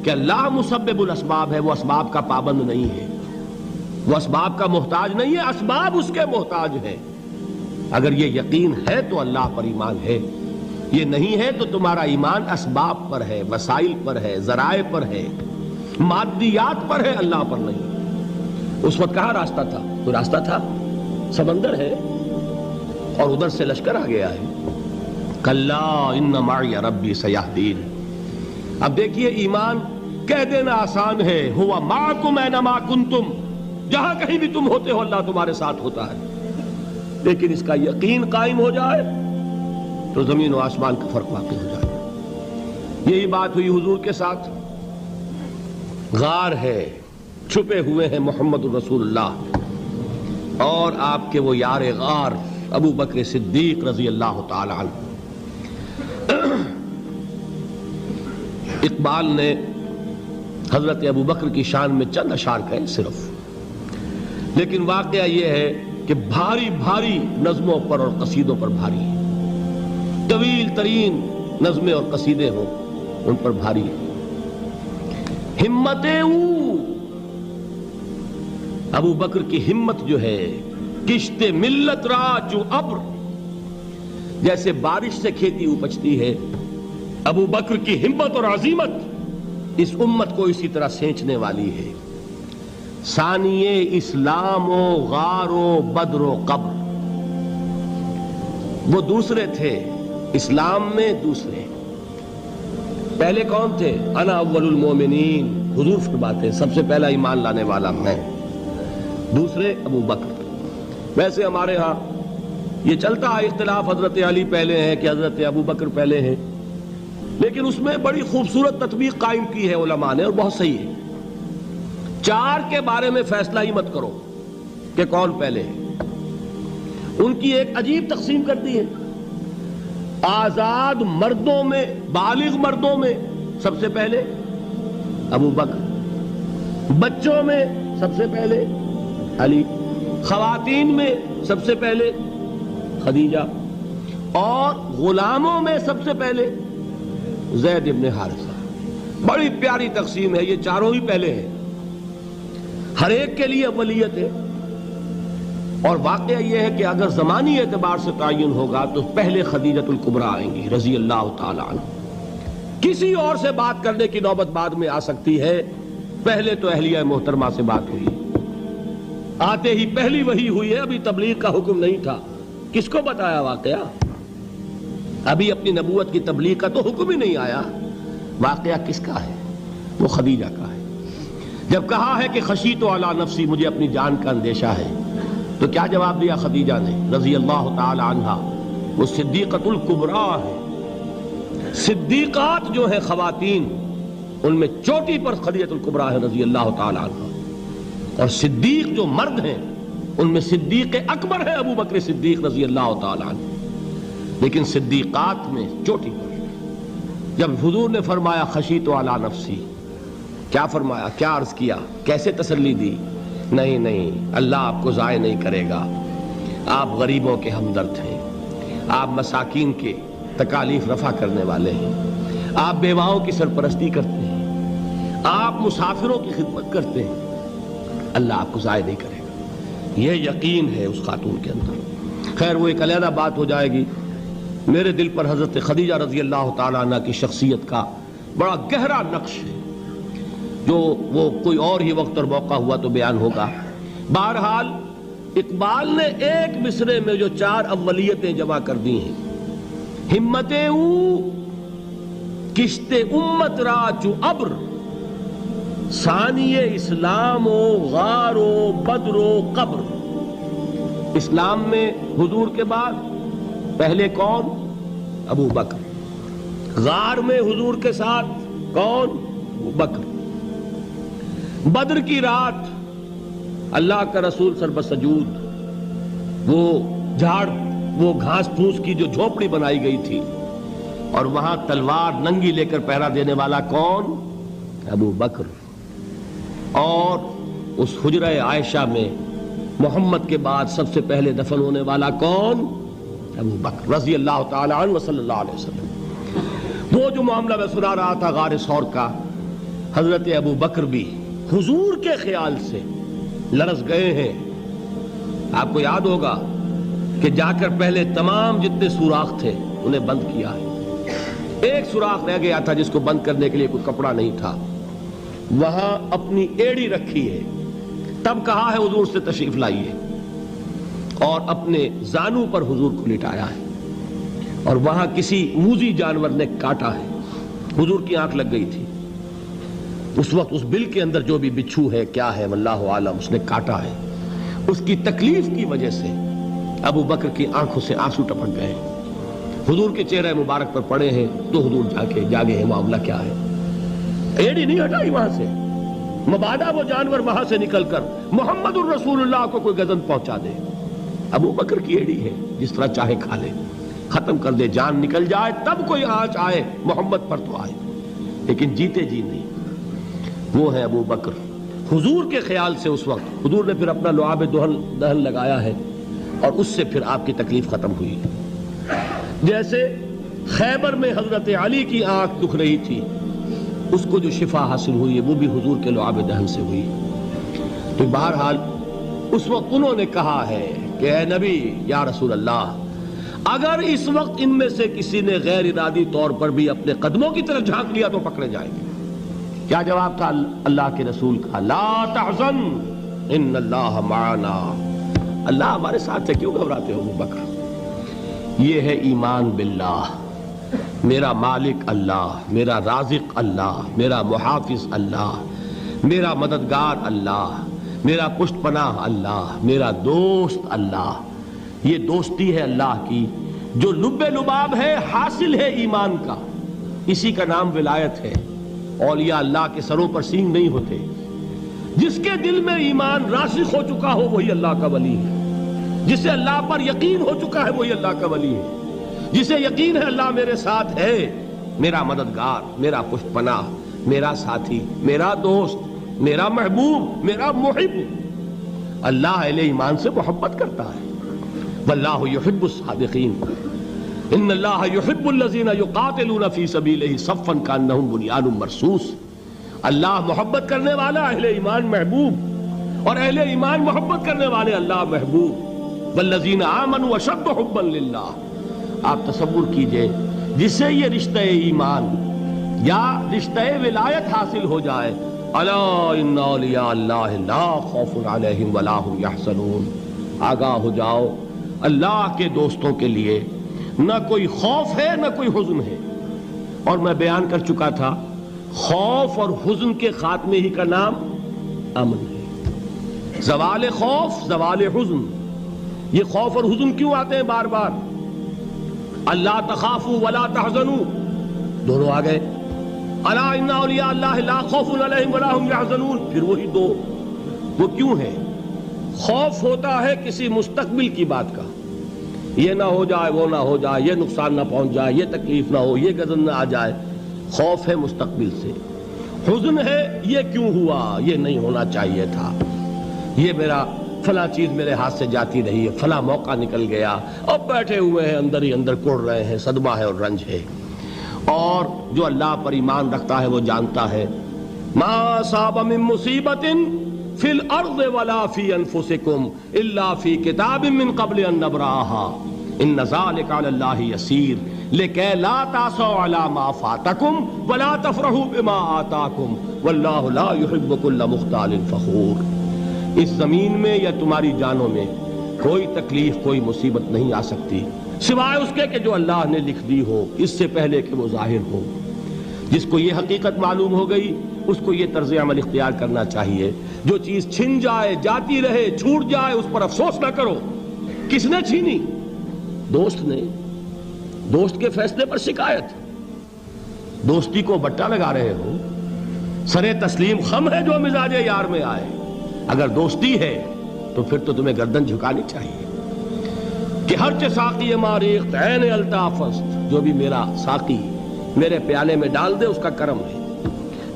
کہ اللہ مسبب الاسباب ہے، وہ اسباب کا پابند نہیں ہے، وہ اسباب کا محتاج نہیں ہے، اسباب اس کے محتاج ہے۔ اگر یہ یقین ہے تو اللہ پر ایمان ہے، یہ نہیں ہے تو تمہارا ایمان اسباب پر ہے، وسائل پر ہے، ذرائع پر ہے، مادیات پر ہے، اللہ پر نہیں۔ اس وقت کہاں راستہ تھا؟ کوئی راستہ تھا؟ سمندر ہے اور ادھر سے لشکر آ گیا ہے۔ کلا ان معی ربی سیہدین۔ اب دیکھیے ایمان کہہ دینا آسان ہے، ہوا معکم اینما کنتم، جہاں کہیں بھی تم ہوتے ہو اللہ تمہارے ساتھ ہوتا ہے، لیکن اس کا یقین قائم ہو جائے تو زمین و آسمان کا فرق واقع ہو جائے۔ یہی بات ہوئی حضور کے ساتھ۔ غار ہے، چھپے ہوئے ہیں محمد الرسول اللہ اور آپ کے وہ یار غار ابو بکر صدیق رضی اللہ تعالی عنہ۔ اقبال نے حضرت ابو بکر کی شان میں چند اشعار کہے صرف، لیکن واقعہ یہ ہے کہ بھاری بھاری نظموں پر اور قصیدوں پر بھاری ہے، طویل ترین نظمیں اور قصیدے ہوں ان پر بھاری ہے۔ ہمتیں ابو بکر کی ہمت جو ہے، کشت ملت را جو ابر، جیسے بارش سے کھیتی اپجتی ہے، ابو بکر کی ہمت اور عزیمت اس امت کو اسی طرح سینچنے والی ہے۔ ثانیے اسلام و غار و بدر و قبر، وہ دوسرے تھے اسلام میں، دوسرے پہلے کون تھے؟ انا اول المومنین، حضور فرماتے ہیں سب سے پہلا ایمان لانے والا میں، دوسرے ابو بکر۔ ویسے ہمارے ہاں یہ چلتا ہے اختلاف، حضرت علی پہلے ہیں کہ حضرت ابو بکر پہلے ہیں، لیکن اس میں بڑی خوبصورت تطبیق قائم کی ہے علماء نے اور بہت صحیح ہے۔ چار کے بارے میں فیصلہ ہی مت کرو کہ کون پہلے ہے، ان کی ایک عجیب تقسیم کر دی ہے۔ آزاد مردوں میں، بالغ مردوں میں سب سے پہلے ابو بکر، بچوں میں سب سے پہلے علی، خواتین میں سب سے پہلے خدیجہ، اور غلاموں میں سب سے پہلے زید ابن حارثہ۔ بڑی پیاری تقسیم ہے، یہ چاروں ہی پہلے ہیں، ہر ایک کے لیے اولیت ہے۔ اور واقعہ یہ ہے کہ اگر زمانی اعتبار سے تعین ہوگا تو پہلے خدیجۃ الکبریٰ آئیں گی رضی اللہ تعالی عنہ، کسی اور سے بات کرنے کی نوبت بعد میں آ سکتی ہے، پہلے تو اہلیہ محترمہ سے بات ہوئی، آتے ہی پہلی وحی ہوئی ہے، ابھی تبلیغ کا حکم نہیں تھا، کس کو بتایا واقعہ؟ ابھی اپنی نبوت کی تبلیغ کا تو حکم ہی نہیں آیا، واقعہ کس کا ہے؟ وہ خدیجہ کا ہے۔ جب کہا ہے کہ خشیت علی نفسی، مجھے اپنی جان کا اندیشہ ہے، تو کیا جواب دیا خدیجہ نے رضی اللہ تعالی عنہا؟ وہ صدیقۃ الکبریٰ ہے، صدیقات جو ہیں خواتین ان میں چوٹی پر خدیجۃ الکبریٰ ہے رضی اللہ تعالی عنہا، اور صدیق جو مرد ہیں ان میں صدیق اکبر ہے ابو بکر صدیق رضی اللہ تعالی عنہ، لیکن صدیقات میں چوٹی پر۔ جب حضور نے فرمایا خشیت علی نفسی، کیا فرمایا، کیا عرض کیا، کیسے تسلی دی؟ نہیں نہیں، اللہ آپ کو ضائع نہیں کرے گا، آپ غریبوں کے ہمدرد ہیں، آپ مساکین کے تکالیف رفع کرنے والے ہیں، آپ بیواؤں کی سرپرستی کرتے ہیں، آپ مسافروں کی خدمت کرتے ہیں، اللہ آپ کو ضائع نہیں کرے گا۔ یہ یقین ہے اس خاتون کے اندر۔ خیر وہ ایک علیحدہ بات ہو جائے گی۔ میرے دل پر حضرت خدیجہ رضی اللہ تعالیٰ عنہ کی شخصیت کا بڑا گہرا نقش ہے، جو وہ کوئی اور ہی وقت اور موقع ہوا تو بیان ہوگا۔ بہرحال اقبال نے ایک مصرے میں جو چار اولیتیں جمع کر دی ہیں، ہمتیں کشت امت را چو ابر، ثانی اسلام و غار و بدر و قبر۔ اسلام میں حضور کے بعد پہلے کون؟ ابو بکر۔ غار میں حضور کے ساتھ کون؟ ابو بکر۔ بدر کی رات اللہ کا رسول سربسجود وہ جھاڑ، وہ گھاس پھوس کی جو جھوپڑی بنائی گئی تھی، اور وہاں تلوار ننگی لے کر پہرا دینے والا کون؟ ابو بکر۔ اور اس حجرہ عائشہ میں محمد کے بعد سب سے پہلے دفن ہونے والا کون؟ ابو بکر رضی اللہ تعالی عنہ صلی اللہ علیہ وسلم۔ وہ جو معاملہ میں سنا رہا تھا غار ثور کا، حضرت ابو بکر بھی حضور کے خیال سے لرز گئے ہیں. آپ کو یاد ہوگا کہ جا کر پہلے تمام جتنے سوراخ تھے انہیں بند کیا ہے. ایک سوراخ رہ گیا تھا جس کو بند کرنے کے لیے کوئی کپڑا نہیں تھا. وہاں اپنی ایڑی رکھی ہے. تب کہا ہے حضور سے تشریف لائیے, اور اپنے زانو پر حضور کو لٹایا ہے. اور وہاں کسی موذی جانور نے کاٹا ہے. حضور کی آنکھ لگ گئی تھی. اس وقت اس بل کے اندر جو بھی بچھو ہے کیا ہے واللہ عالم, اس نے کاٹا ہے. اس کی تکلیف کی وجہ سے ابو بکر کی آنکھوں سے آنسو ٹپک گئے. حضور کے چہرے مبارک پر پڑے ہیں تو حضور جاگے ہیں معاملہ کیا ہے. ایڑی نہیں ہٹائی وہاں سے, مبادا وہ جانور وہاں سے نکل کر محمد الرسول اللہ کو کوئی گزن پہنچا دے. ابو بکر کی ایڑی ہے, جس طرح چاہے کھا لے, ختم کر دے, جان نکل جائے تب کوئی آنچ آئے محمد پر تو آئے, لیکن جیتے جی نہیں. وہ ہے ابو بکر. حضور کے خیال سے اس وقت حضور نے پھر اپنا لعاب دہن لگایا ہے, اور اس سے پھر آپ کی تکلیف ختم ہوئی. جیسے خیبر میں حضرت علی کی آنکھ دکھ رہی تھی, اس کو جو شفا حاصل ہوئی ہے وہ بھی حضور کے لعاب دہن سے ہوئی. تو بہرحال اس وقت انہوں نے کہا ہے کہ اے نبی یا رسول اللہ, اگر اس وقت ان میں سے کسی نے غیر ارادی طور پر بھی اپنے قدموں کی طرف جھانک لیا تو پکڑے جائیں گے. کیا جواب تھا اللہ کے رسول کا؟ لا تحزن ان اللہ معنا, اللہ ہمارے ساتھ ہے, کیوں گھبراتے ہو ابو بکر. یہ ہے ایمان باللہ, میرا مالک اللہ, میرا رازق اللہ, میرا محافظ اللہ, میرا مددگار اللہ, میرا پشت پناہ اللہ, میرا دوست اللہ. یہ دوستی ہے اللہ کی جو لب لباب ہے, حاصل ہے ایمان کا. اسی کا نام ولایت ہے. اولیاء اللہ کے سروں پر سینگ نہیں ہوتے. جس کے دل میں ایمان راسخ ہو چکا ہو وہی اللہ کا ولی ہے. جسے اللہ پر یقین ہو چکا ہے وہی اللہ کا ولی ہے. جسے یقین ہے اللہ میرے ساتھ ہے, میرا مددگار, میرا پشت پناہ, میرا ساتھی, میرا دوست, میرا محبوب, میرا محب. اللہ اہل ایمان سے محبت کرتا ہے. واللہ یحب الصادقین, ان اللہ یحب الذین یقاتلون فی سبیلہ صفا کانہم بنیان مرصوص. اللہ محبت کرنے والا, اہل ایمان محبوب, اور اہل ایمان محبت کرنے والے اللہ محبوب. والذین آمنوا اشد حبا للہ. آپ تصور کیجئے جسے یہ رشتہ ایمان یا رشتہ ولایت حاصل ہو جائے, الا ان اولیاء اللہ لا خوف علیہم ولا هم یحزنون. آگاہ ہو جاؤ, اللہ کے دوستوں کے لیے نہ کوئی خوف ہے نہ کوئی حزن ہے. اور میں بیان کر چکا تھا, خوف اور حزن کے خاتمے ہی کا نام امن ہے. زوال خوف, زوال حزن. یہ خوف اور حزن کیوں آتے ہیں بار بار؟ اللہ تخافوا ولا تحزنوا, دونوں آ گئے. الا ان اولیاء اللہ لا خوف علیہم ولا هم یحزنون, پھر وہی دو. وہ کیوں ہے؟ خوف ہوتا ہے کسی مستقبل کی بات کا, یہ نہ ہو جائے, وہ نہ ہو جائے, یہ نقصان نہ پہنچ جائے, یہ تکلیف نہ ہو, یہ غضب نہ آ جائے. خوف ہے مستقبل سے. حزن ہے یہ کیوں ہوا, یہ نہیں ہونا چاہیے تھا, یہ میرا فلاں چیز میرے ہاتھ سے جاتی رہی ہے, فلاں موقع نکل گیا, اب بیٹھے ہوئے ہیں اندر ہی اندر کڑ رہے ہیں, صدمہ ہے اور رنج ہے. اور جو اللہ پر ایمان رکھتا ہے وہ جانتا ہے ما اصاب من مصیبت فی الارض ولا فی انفسکم الا فی کتاب من قبل ان نبرأها ان ذلک علی اللہ یسیر لکی لا تعصوا علی ما فاتکم ولا تفرحوا بما آتاکم واللہ لا يحب كل مختال فخور. اس زمین میں یا تمہاری جانوں میں کوئی تکلیف, کوئی مصیبت نہیں آ سکتی سوائے اس کے کہ جو اللہ نے لکھ دی ہو, اس سے پہلے کہ وہ ظاہر ہو. جس کو یہ حقیقت معلوم ہو گئی اس کو یہ طرز عمل اختیار کرنا چاہیے. جو چیز چھن جائے, جاتی رہے, چھوٹ جائے, اس پر افسوس نہ کرو. کس نے چھینی؟ دوست نے. دوست کے فیصلے پر شکایت. دوستی کو بٹا لگا رہے ہو, سرے تسلیم خم ہے جو مزاج یار میں آئے. اگر دوستی ہے تو پھر تو تمہیں گردن جھکانی چاہیے کہ ہر چہ ساقی ماریخت عین الطافست, جو بھی میرا ساقی میرے پیالے میں ڈال دے اس کا کرم ہے.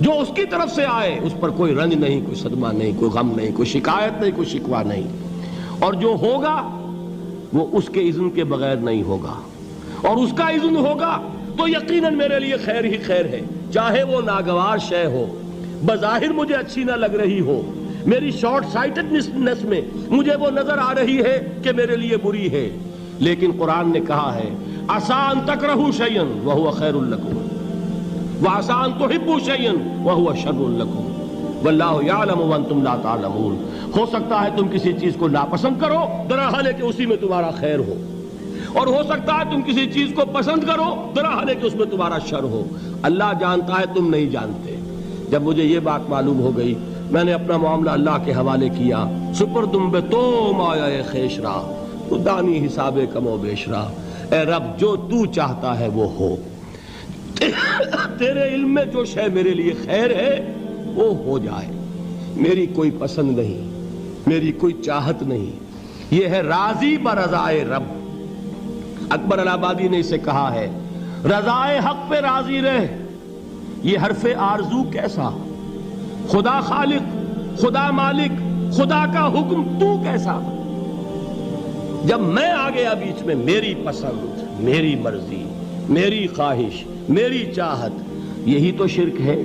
جو اس کی طرف سے آئے اس پر کوئی رنج نہیں, کوئی صدمہ نہیں, کوئی غم نہیں, کوئی شکایت نہیں, کوئی شکوہ نہیں. اور جو ہوگا وہ اس کے اذن کے بغیر نہیں ہوگا, اور اس کا اذن ہوگا تو یقیناً میرے لیے خیر ہی خیر ہے, چاہے وہ ناگوار شے ہو. بظاہر مجھے اچھی نہ لگ رہی ہو، میری شارٹ سائٹڈنس میں مجھے وہ نظر آ رہی ہے کہ میرے لیے بری ہے، لیکن قرآن نے کہا ہے عسیٰ ان تکرہوا شیئا وہو خیر لکم وعسیٰ ان تحبوا شیئا وہو شر لکم واللہ یعلم وانتم لا تعلمون۔ ہو سکتا ہے تم کسی چیز کو ناپسند کرو درحال ہے کہ اسی میں تمہارا خیر ہو، اور ہو سکتا ہے تم کسی چیز کو پسند کرو درحال ہے کہ اس میں تمہارا شر ہو۔ اللہ جانتا ہے، تم نہیں جانتے۔ جب مجھے یہ بات معلوم ہو گئی، میں نے اپنا معاملہ اللہ کے حوالے کیا۔ سپردم بے تو مایا خیش را تو دانی حساب کم و بیش را، اے رب جو تو چاہتا ہے وہ ہو، تیرے علم میں جو شے میرے لیے خیر ہے وہ ہو جائے، میری کوئی پسند نہیں، میری کوئی چاہت نہیں، یہ ہے راضی برضائے رب۔ اکبر الہٰبادی نے اسے کہا ہے رضائے حق پہ راضی رہ، یہ حرف آرزو کیسا، خدا خالق، خدا مالک، خدا کا حکم تو کیسا۔ جب میں آ گیا بیچ میں، میری پسند، میری مرضی، میری خواہش، میری چاہت، یہی تو شرک ہے۔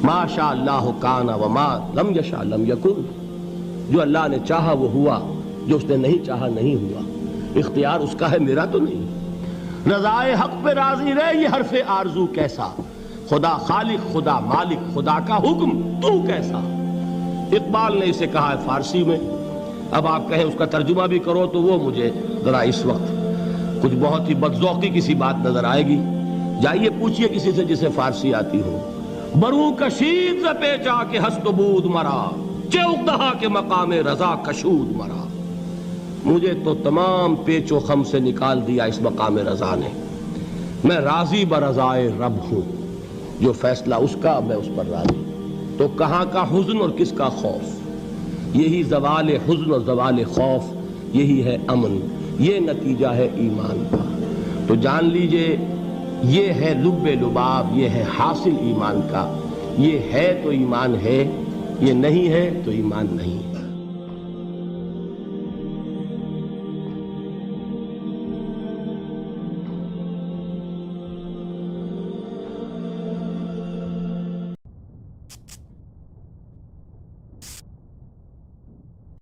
ما شاء اللہ کان وما لم یشاء لم یکن، جو اللہ نے چاہا وہ ہوا، جو اس نے نہیں چاہا نہیں ہوا، اختیار اس کا ہے، میرا تو نہیں۔ رضائے حق پہ راضی رہ، یہ حرف آرزو کیسا، خدا خالق، خدا مالک، خدا کا حکم تو کیسا۔ اقبال نے اسے کہا ہے فارسی میں، اب آپ کہیں اس کا ترجمہ بھی کرو تو وہ مجھے ذرا اس وقت کچھ بہت ہی بدذوقی کسی بات نظر آئے گی۔ جائیے پوچھئے کسی سے جسے فارسی آتی ہو۔ برو کشید ز پیچا کے ہست و بود مرا، چے اقدہا کے مقام رضا کشود مرا۔ مجھے تو تمام پیچ و خم سے نکال دیا اس مقام رضا نے، میں راضی برضائے رب ہوں، جو فیصلہ اس کا میں اس پر راضی۔ تو کہاں کا حزن اور کس کا خوف، یہی زوال حزن اور زوال خوف، یہی ہے امن، یہ نتیجہ ہے ایمان کا۔ تو جان لیجئے یہ ہے لب لباب، یہ ہے حاصل ایمان کا، یہ ہے تو ایمان ہے، یہ نہیں ہے تو ایمان نہیں ہے۔